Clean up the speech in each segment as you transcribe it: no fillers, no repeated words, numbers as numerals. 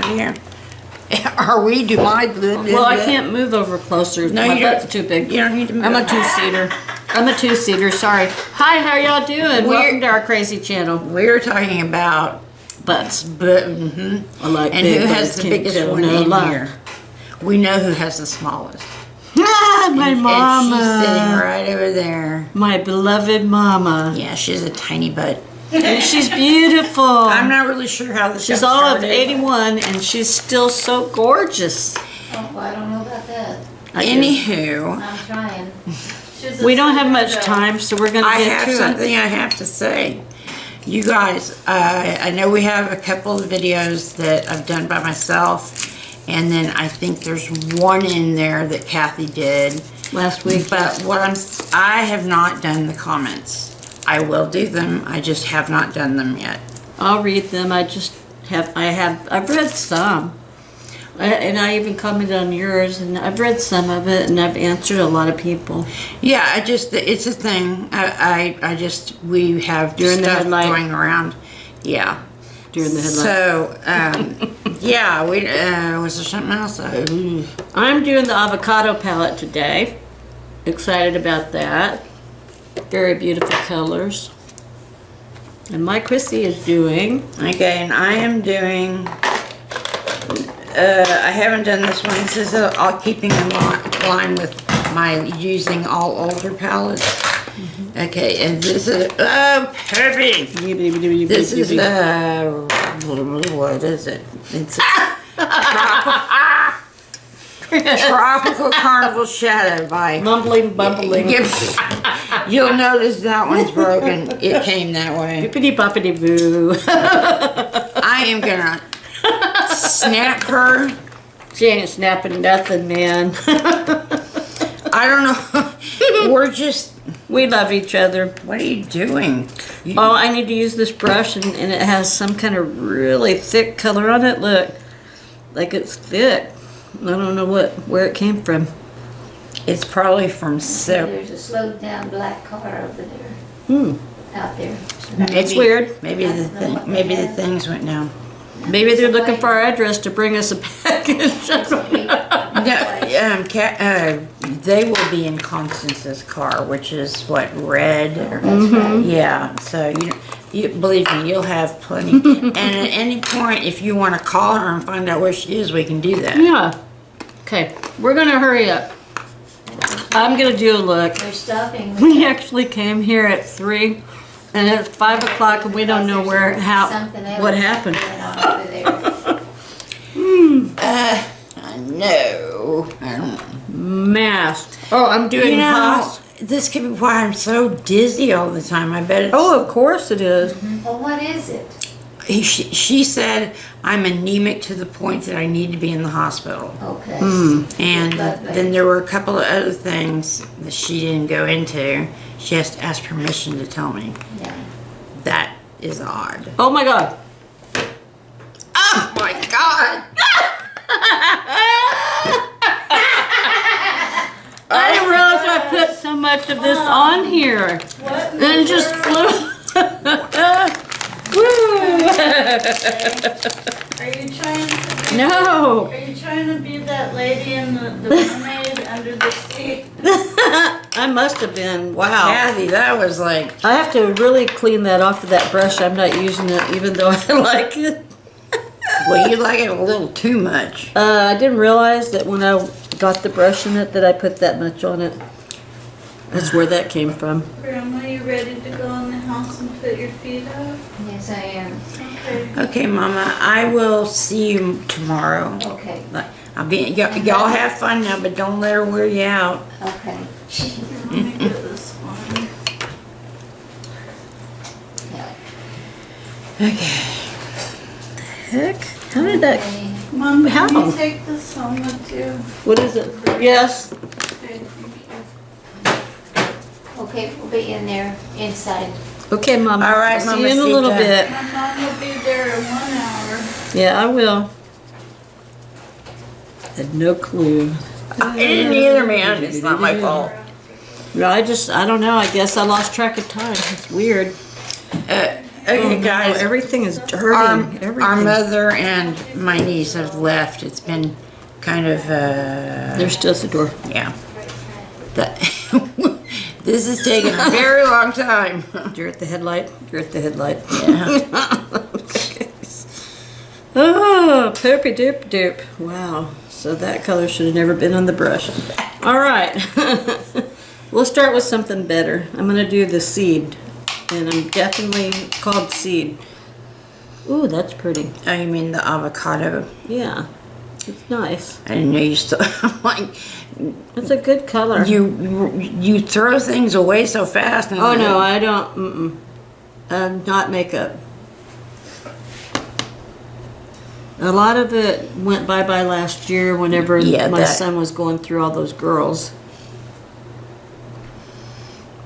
have here? Are we? Do my... Well, I can't move over closer. No, my you butt's don't. too big. You don't need to move. I'm a two-seater. Sorry. Hi, how y'all doing? Welcome to our crazy channel. We're talking about Butts. I like and big who has butts, the can't biggest tell one no in lie. here. We know who has the smallest. My mama. And she's sitting right over there. My beloved mama. Yeah, she has a tiny butt. And she's beautiful. I'm not really sure how this She's got all of started. 81 and she's still so gorgeous. Oh, well, I don't know about that. Anywho, I'm trying. We don't have much time, so we're going to I get have to it. something I have to say. You guys, I know we have a couple of videos that I've done by myself, and then I think there's one in there that Kathy did Last week. But I have not done the comments. I will do them. I just have not done them yet. I'll read them. I've read some. And I even commented on yours, and I've read some of it, and I've answered a lot of people. Yeah, it's a thing. We have During the stuff headlight. going around. Yeah. During the headlight. So, yeah, was there something else? I'm doing the avocado palette today. Excited about that. Very beautiful colors. And my Chrissy is doing... Okay, and I am doing... I haven't done this one. This is all keeping in line with my using all older palettes. Mm-hmm. Okay, and this is... Oh, perfect! This is... what is it? It's Tropical Carnival Shadow by... Mumbling, bumbling. You'll notice that one's broken. It came that way. Bippity boppity boo. I am gonna snap her. She ain't snapping nothing, man. I don't know. We love each other. What are you doing? Oh, I need to use this brush, and it has some kind of really thick color on it. Look, like it's thick. I don't know where it came from. It's probably from soap. There's a slowed down black car over there. Out there. It's weird. Maybe the things went down. Maybe they're looking for our address to bring us a package. They will be in Constance's car, which is what, red? Or, yeah. So you believe me, you'll have plenty. And at any point, if you want to call her and find out where she is, we can do that. Yeah. Okay, we're gonna hurry up. I'm gonna do a look. They're stopping. We actually came here at 3, and it's 5 o'clock, and we don't know what happened. I know. I don't know. Mask. Oh, I'm doing pasta. This could be why I'm so dizzy all the time. I bet it's... Oh, of course it is. Well, what is it? She said I'm anemic to the point that I need to be in the hospital. Okay. And then there were a couple of other things that she didn't go into. She has to ask permission to tell me. Yeah. That is odd. Oh my God. Oh my God! I didn't realize I put so much of this on here. What? And it just flew. Woo! Are you trying to be, No. Are you trying to be that lady in the mermaid under the sea? I must have been. Wow. Kathy, that was like... I have to really clean that off of that brush. I'm not using it even though I like it. Well, you like it a little too much. I didn't realize that when I got the brush in it that I put that much on it. That's where that came from. Grandma, you ready to go in the house and put your feet up? Yes, I am. Okay. Okay, Mama, I will see you tomorrow. Okay. Y'all have fun now, but don't let her wear you out. Okay. Let me get this one. Okay. Heck? How did that? Okay. Mom, How? can you take this home with you? What is it? Yes. Okay, thank you. Okay, we'll be in there inside. Okay, Mom. All right, See you in a little Mamacita. bit. My mom will be there in 1 hour. Yeah, I will. Had no clue. I didn't either, man. It's not my fault. No, I don't know. I guess I lost track of time. It's weird. Okay, guys. everything is dirty. Our everything. mother and my niece have left. It's been kind of, They're still at the door. yeah. That, this is taking a very long time. You're at the headlight. You're at the headlight. Yeah. Oh, poopy doop doop. Wow. So that color should have never been on the brush. All right. We'll start with something better. I'm going to do the seed. And I'm definitely it's called seed. Ooh, that's pretty. Oh, you mean the avocado? Yeah. It's nice. I didn't know you still, like, It's a good color. you throw things away so fast. And Oh, no, I don't. Not makeup. A lot of it went bye-bye last year whenever Yeah, my that- son was going through all those girls.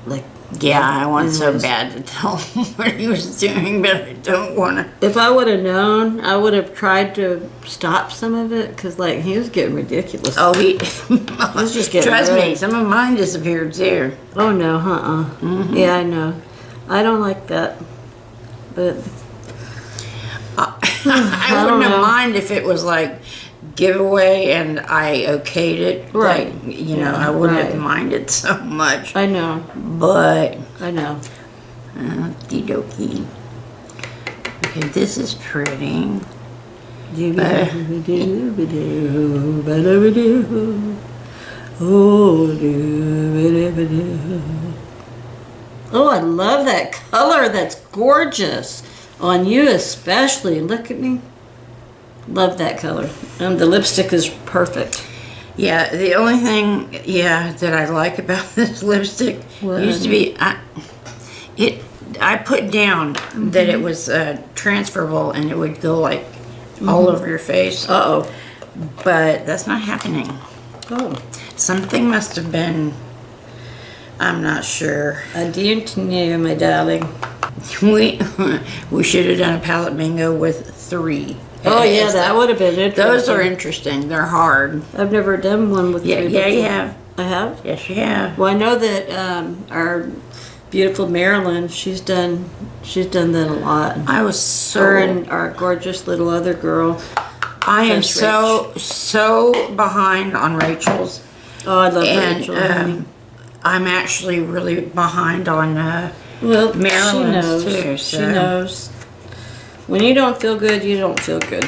Like, Yeah, I want so Anyways. bad to tell him what he was doing, but I don't want to. if I would have known, I would have tried to stop some of it because, like, he was getting ridiculous. Oh, he. was just getting Trust red. me, some of mine disappeared too. Oh, no, Mm-hmm. Yeah, I know. I don't like that. But, I wouldn't know. have mind if it was like giveaway and I okayed it. Right. Like, you know, I wouldn't have Right. minded so much. I know. But, I know. okie dokie. Okay, this is pretty. Oh, I love that color. That's gorgeous. On you especially. Look at me. Love that color. The lipstick is perfect. Yeah, the only thing, that I like about this lipstick What? used to be, I put down that it was transferable and it would go like all over your face. Uh-oh. But that's not happening. Oh. Something must have been, I'm not sure. I don't know, my darling. We should have done a palette bingo with 3. Oh, yeah, that would have been interesting. Those are interesting. They're hard. I've never done one with Yeah, three yeah, you before. have. I have? Yes, you have. Well, I know that our beautiful Marilyn, she's done that a lot. I was Her so. and our gorgeous little other girl. I am Fresh so behind on Rachel's, Oh, I love and Rachel. honey. I'm actually really behind on Well, Marilyn's she knows. too. She So. knows. When you don't feel good, you don't feel good.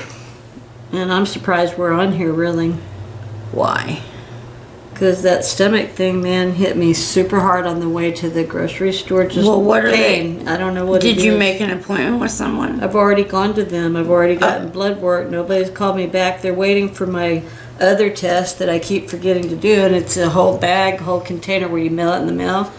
And I'm surprised we're on here, really. Why? Because that stomach thing, man, hit me super hard on the way to the grocery store. Just Well, what are pain. I don't know what Did it you is. make an appointment with someone? I've already gone to them. I've already gotten blood work. Nobody's called me back. They're waiting for my other test that I keep forgetting to do, and it's a whole bag, whole container where you mail it in the mail.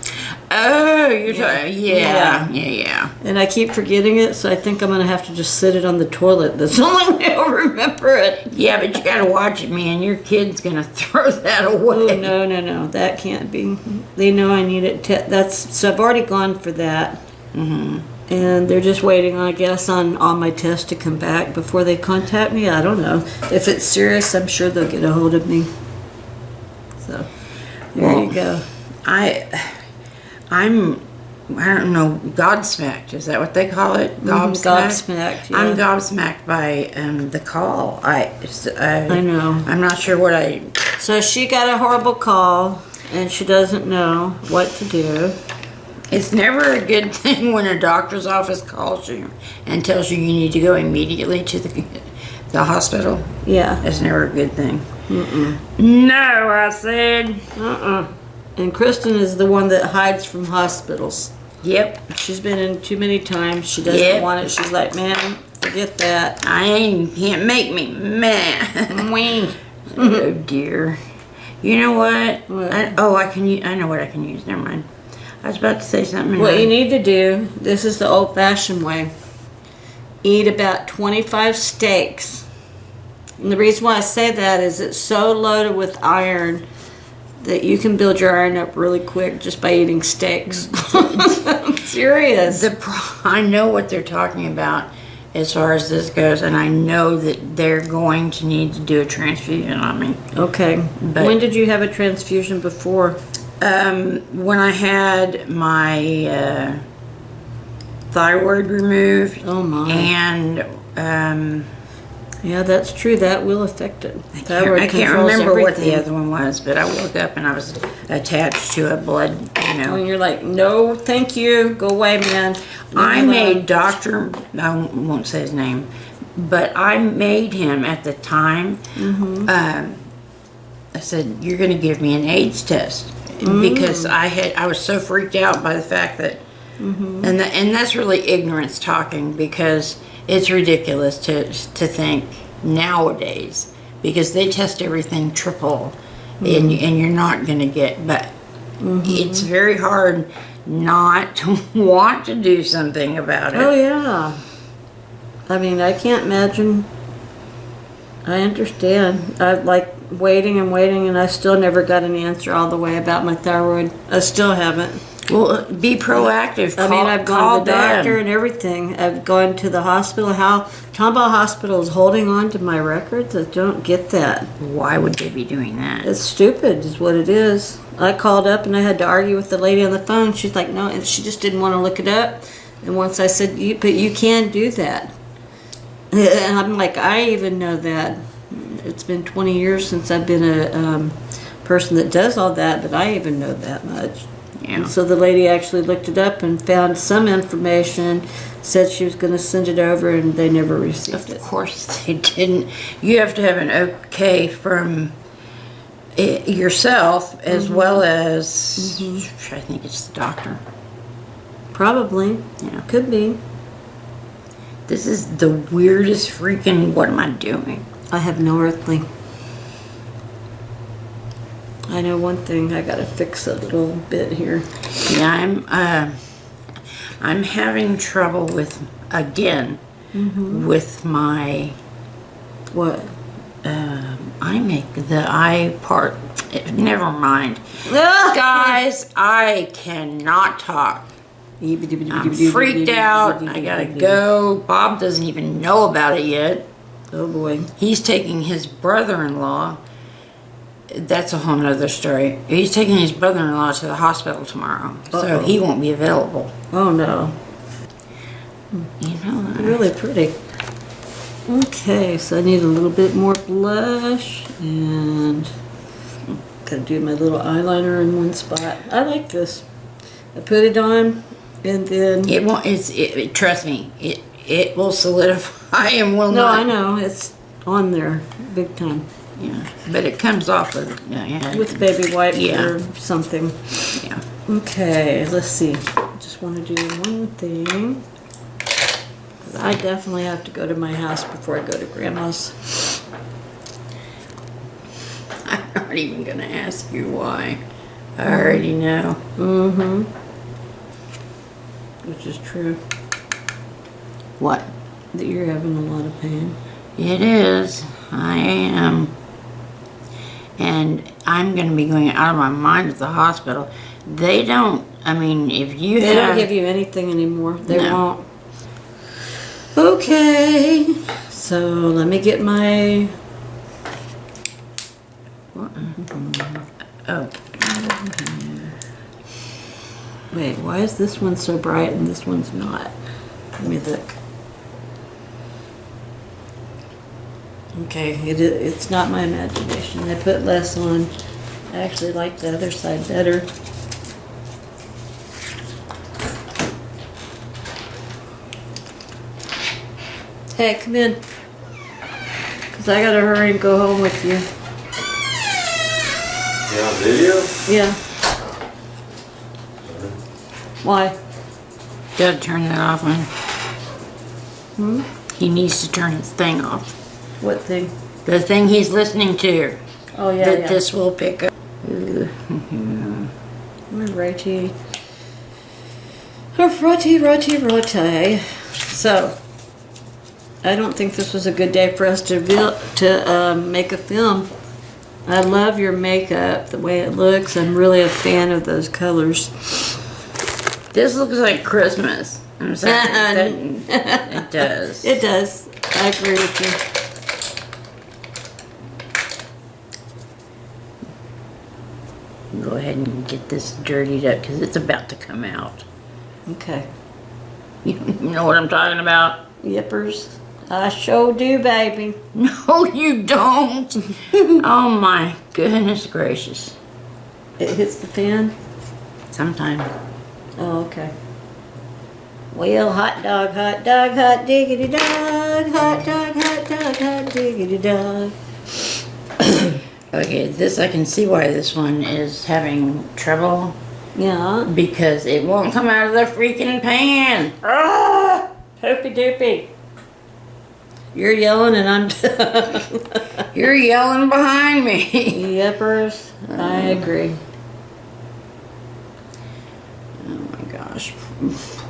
Oh, you're talking. Yeah. Yeah. And I keep forgetting it, so I think I'm gonna have to just sit it on the toilet. That's the only way I'll remember it. Yeah, but you gotta watch it, man. Your kid's gonna throw that away. Oh, no, that can't be. They know I need it. So I've already gone for that. Mm-hmm. And they're just waiting, I guess, on my test to come back before they contact me. I don't know. If it's serious, I'm sure they'll get a hold of me. So, there you go. I don't know, gobsmacked. Is that what they call it? Gobsmacked, yeah. I'm gobsmacked by the call. I know. I'm not sure what I. So she got a horrible call, and she doesn't know what to do. It's never a good thing when a doctor's office calls you and tells you need to go immediately to the hospital. Yeah. It's never a good thing. No, I said. And Kristen is the one that hides from hospitals. Yep. She's been in too many times. She doesn't Yep. want it. She's like, man, forget that. You can't make me mad. Wing. Oh dear. You know what? What? I know what I can use. Never mind. I was about to say something. What you need to do, this is the old-fashioned way. Eat about 25 steaks. And the reason why I say that is it's so loaded with iron that you can build your iron up really quick just by eating steaks. I'm serious. I know what they're talking about as far as this goes, and I know that they're going to need to do a transfusion on me. Okay. But- When did you have a transfusion before? When I had my thyroid removed. Oh my. And Yeah, that's true. That will affect it. I Thyroid can't controls remember what the everything. other one was, but I woke up and I was attached to a blood, When you're like, no, thank you, go away, man. I Leave me made alone. Dr. I won't say his name, but I made him at the time. I said, "You're going to give me an AIDS test," because I was so freaked out by the fact that, and that's really ignorance talking, because it's ridiculous to think nowadays, because they test everything triple, and you're not going to get, but it's very hard not to want to do something about it. Oh, yeah. I mean, I can't imagine. I understand. I like waiting and waiting, and I still never got an answer all the way about my thyroid. I still haven't. Well, be proactive. I mean, I've gone call to the doctor them. and everything. I've gone to the hospital. How Tomball Hospital is holding on to my records. I don't get that. Why would they be doing that? It's stupid is what it is. I called up and I had to argue with the lady on the phone. She's like, no, and she just didn't want to look it up. And once I said, but you can do that. And I'm like, I even know that. It's been 20 years since I've been a person that does all that, but I even know that much. Yeah. And so the lady actually looked it up and found some information, said she was going to send it over, and they never received it. Of course they didn't. You have to have an okay from yourself as well as, I think it's the doctor. Probably. Yeah. Could be. This is the weirdest freaking, what am I doing? I have no earthly. I know one thing. I got to fix a little bit here. Yeah, I'm having trouble with, again, with my, What? I make the eye part, never mind. Guys, I cannot talk. I'm freaked out. I gotta go. Bob doesn't even know about it yet. Oh boy. He's taking his brother-in-law. That's a whole nother story. He's taking his brother-in-law to the hospital tomorrow, so Uh-oh. he won't be available. Oh no. You know, Really pretty. Okay, so I need a little bit more blush and gotta do my little eyeliner in one spot. I like this. I put it on and then it won't. Trust me. It will solidify and will no, not. I know it's on there big time Yeah, but it comes off with yeah. with baby wipes Yeah. or something. Yeah. Okay, let's see. Just want to do one thing. I definitely have to go to my house before I go to Grandma's. I'm not even gonna ask you why. I already know. Mm-hmm. Which is true. What? That you're having a lot of pain. It is. I am. And I'm going to be going out of my mind at the hospital. They don't, I mean, if you They have... don't give you anything anymore. They No. won't. Okay. So let me get my... Oh, Wait, why is this one so bright and this one's not? Let me look. Okay, it's not my imagination. I put less on. I actually like the other side better. Hey, come in. Because I gotta hurry and go home with you. You on video? Yeah. Why? gotta turn that off when... He needs to turn his thing off. What thing? The thing he's listening to. Oh, yeah, That yeah. this will pick up. Righty. Righty. So, I don't think this was a good day for us to make a film. I love your makeup, the way it looks. I'm really a fan of those colors. This looks like Christmas. I'm sorry. It does. It does. I agree with you. Go ahead and get this dirtied up because it's about to come out. Okay. You don't even know what I'm talking about. Yippers. I sure do, baby. No, you don't. Oh my goodness gracious. It hits the fan? Sometime. Oh, okay. Well, hot dog, hot diggity dog, hot dog, hot diggity dog. Okay, this I can see why this one is having trouble Yeah. because it won't come out of the freaking pan. Ah! Poopy doopy. You're yelling and I'm. You're yelling behind me. Yippers. I agree. Oh my gosh,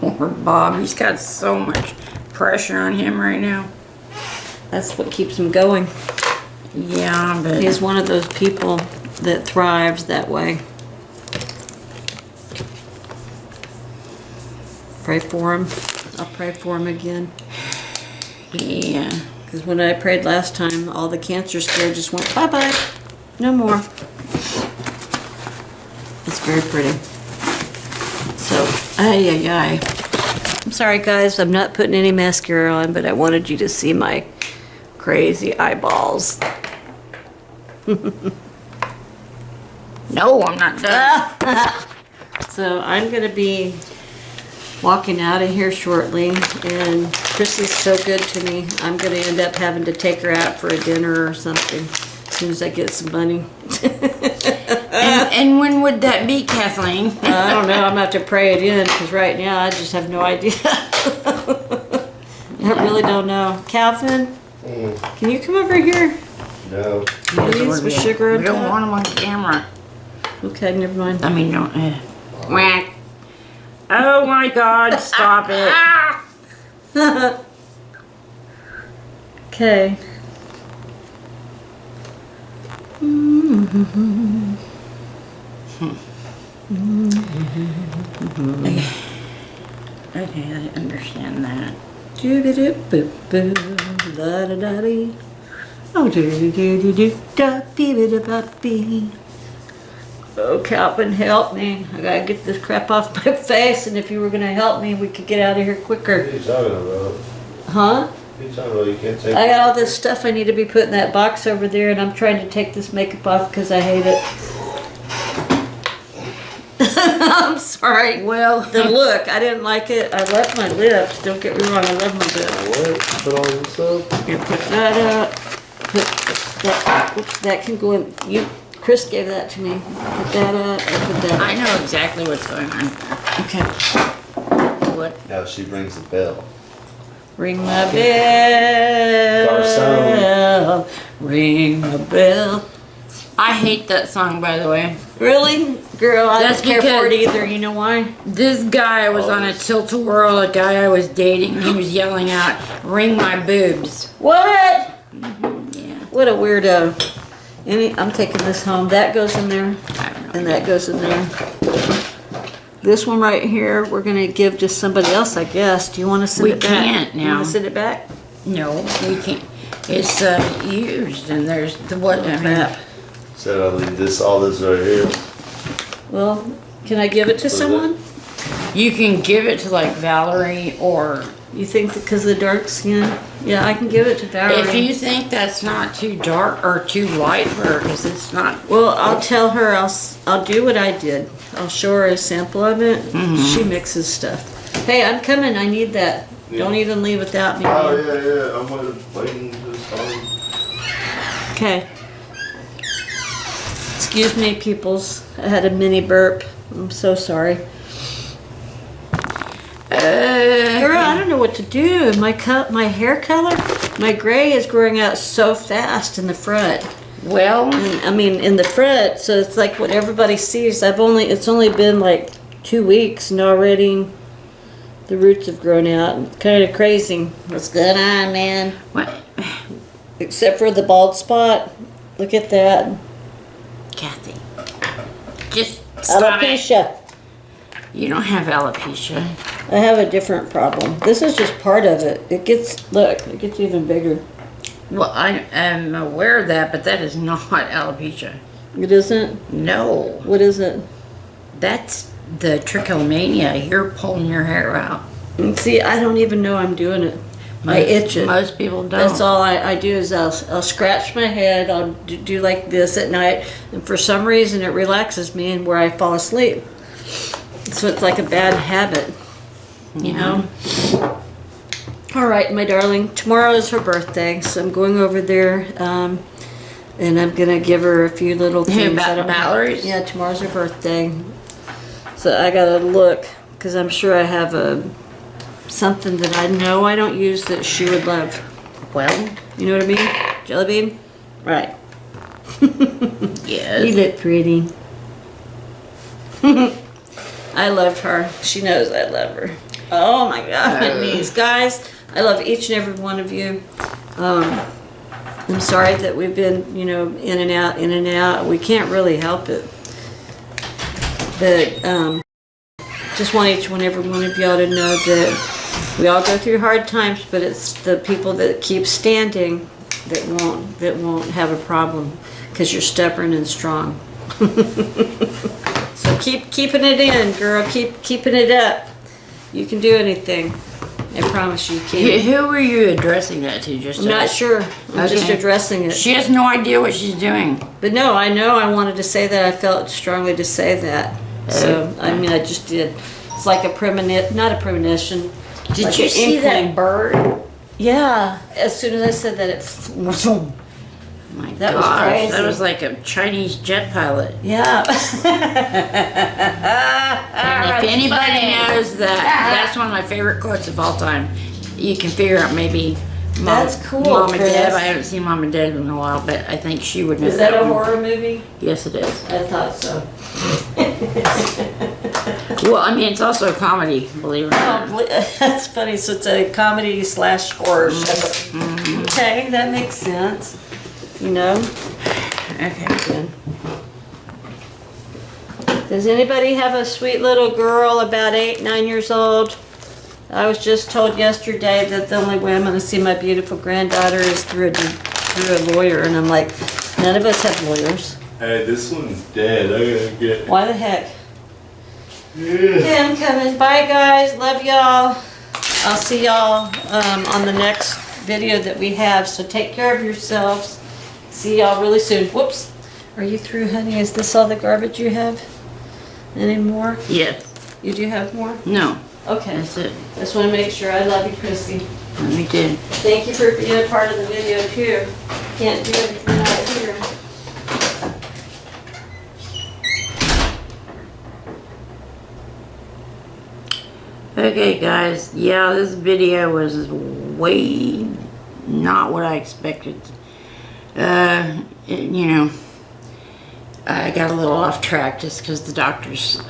poor Bob. He's got so much pressure on him right now. That's what keeps him going. Yeah, but He's one of those people that thrives that way. Pray for him. I'll pray for him again. yeah. Because when I prayed last time, all the cancer scare just went bye-bye. No more. It's very pretty. So, ay. I'm sorry, guys. I'm not putting any mascara on, but I wanted you to see my crazy eyeballs. No, I'm not done. So I'm going to be walking out of here shortly, and Kris is so good to me. I'm going to end up having to take her out for a dinner or something as soon as I get some money. And when would that be, Kathleen? I don't know. I'm going to have to pray it in because right now I just have no idea. I really don't know. Calvin, can you come over here? No. Please, with sugar on We don't top? want them on camera. Okay, never mind. I mean, don't. Whack. Oh my God! Stop it. Okay. Okay, I understand that. Doo-doo-doo-boo-boo, la-da-da-dee. Oh, doo-doo-doo-doo-doo-da-bee-da-ba-bee. Oh, Calvin, help me. I gotta get this crap off my face, and if you were gonna help me, we could get out of here What quicker. are you talking about? Huh? What are you talking about? You can't take I got all this stuff I need to be put in that box over there, and I'm trying to take this makeup off because I hate it. I'm sorry. Well, The look, I didn't like it. I love my lips. Don't get me wrong, I love my lips. what? Put all this up? Here, put that up. Put that. Oops, that can go in. Kris gave that to me. Put that up. And put that. I know exactly what's going on. Okay. What? Now she rings the bell. Ring my bell. Garcon. Ring my bell. I hate that song, by the way. Really, girl? I That's don't care for it because- either. You know why? This guy was on a tilt-a-whirl, a guy I was dating, he was yelling out, "Ring my boobs." What? Yeah, What a weirdo. I'm taking this home. That goes in there, I don't know. and that goes in there. This one right here, we're gonna give to somebody else, I guess. Do you want to send We it back? can't You now. want to send it back? No, we can't. It's used, and there's the what? I mean, Crap. Said I'll leave all this right here. Well, can I give it to someone? you can give it to like Valerie, or You think because of the dark skin? Yeah, I can give it to Valerie. if you think that's not too dark or too light for her, because it's not. Well, I'll tell her. I'll do what I did. I'll show her a sample of it. She mixes stuff. Hey, I'm coming. I need that. Don't even leave without me. Oh, man. yeah. I'm waiting for this phone. Okay. Excuse me, peoples. I had a mini burp. I'm so sorry. Girl, I don't know what to do. My hair color, my gray is growing out so fast in the front. Well, I mean, in the front, so it's like what everybody sees. It's only been like 2 weeks, and already the roots have grown out. It's kind of crazy. What's going on, man? what? Except for the bald spot. Look at that. Kathy, just stop it. Alopecia. You don't have alopecia. I have a different problem. This is just part of it. It gets even bigger. Well, I am aware of that, but that is not alopecia. It isn't? No, What is it? that's the trichomania. You're pulling your hair out. And see, I don't even know I'm doing it. I itch it. Most people don't. That's all I do is I'll scratch my head. I'll do like this at night, and for some reason it relaxes me and where I fall asleep. So it's like a bad habit, you know. All right, my darling. Tomorrow is her birthday, so I'm going over there, and I'm gonna give her a few little things. Valerie's? Yeah, tomorrow's her birthday, so I gotta look because I'm sure I have something that I know I don't use that she would love. Well, You know what I mean? Jelly bean? Right. yes. You look pretty. I love her. She knows I love her. Oh my God, my knees. Guys, I love each and every one of you. I'm sorry that we've been, you know, in and out, in and out. We can't really help it. But just want each and every one of y'all to know that we all go through hard times, but it's the people that keep standing that won't have a problem because you're stubborn and strong. So keep keeping it in, girl. Keep keeping it up. You can do anything. I promise you can. Who were you addressing that to? Just I'm not sure. I'm just Okay. addressing it. She has no idea what she's doing. But no, I know I wanted to say that. I felt strongly to say that. So, I mean, I just did. It's like a premonition, not a premonition. Did like you an see that inkling. bird? Yeah. As soon as I said that, it. My That was gosh, crazy. that was like a Chinese jet pilot. Yeah. And if anybody knows that, that's one of my favorite quotes of all time. You can figure out maybe Mom, That's cool, Mom and Kris. Deb. I haven't seen Mom and Deb in a while, but I think she would know. Is that a one. horror movie? Yes, it is. I thought so. Well, I mean, it's also a comedy, believe it or not. That's funny. So it's a comedy / horror show. Okay, that makes sense. You know? Okay. Good. Does anybody have a sweet little girl about 8, 9 years old? I was just told yesterday that the only way I'm going to see my beautiful granddaughter is through a lawyer, and I'm like, none of us have lawyers. Hey, this one's dead. I gotta get. Why the heck? Yeah, I'm coming. Bye, guys. Love y'all. I'll see y'all on the next video that we have. So take care of yourselves. See y'all really soon. Whoops. Are you through, honey? Is this all the garbage you have? Any more? Yes. You do have more? No. Okay. That's it. Just want to make sure. I love you, Chrissy. We did. Thank you for being a part of the video, too. Can't do everything out here. Okay, guys. Yeah, this video was way not what I expected. You know, I got a little off track just because the doctor's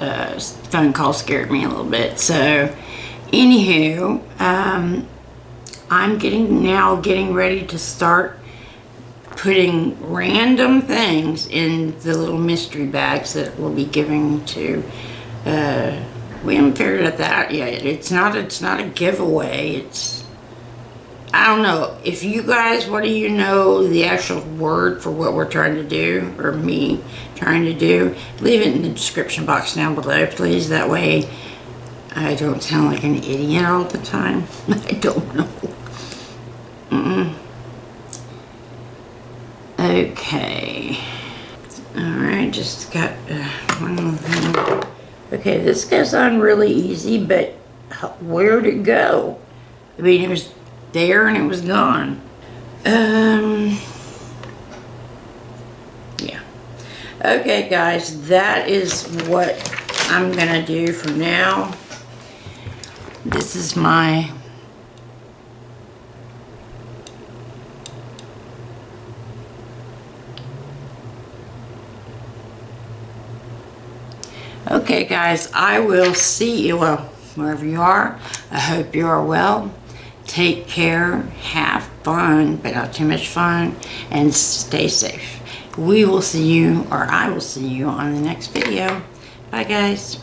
phone call scared me a little bit. So, anywho, I'm getting ready to start putting random things in the little mystery bags that we'll be giving to. We haven't figured out that yet. It's not a giveaway. It's, I don't know. If you guys, what do you know the actual word for what we're trying to do, or me trying to do? Leave it in the description box down below, please. That way I don't sound like an idiot all the time. I don't know. Okay. Alright, just got one more thing. Okay, this goes on really easy, but where'd it go? I mean, it was there and it was gone. Yeah. Okay, guys, that is what I'm gonna do for now. This is my okay, guys, I will see you, well, wherever you are. I hope you are well. Take care, have fun, but not too much fun, and stay safe. We will see you, or I will see you on the next video. Bye, guys.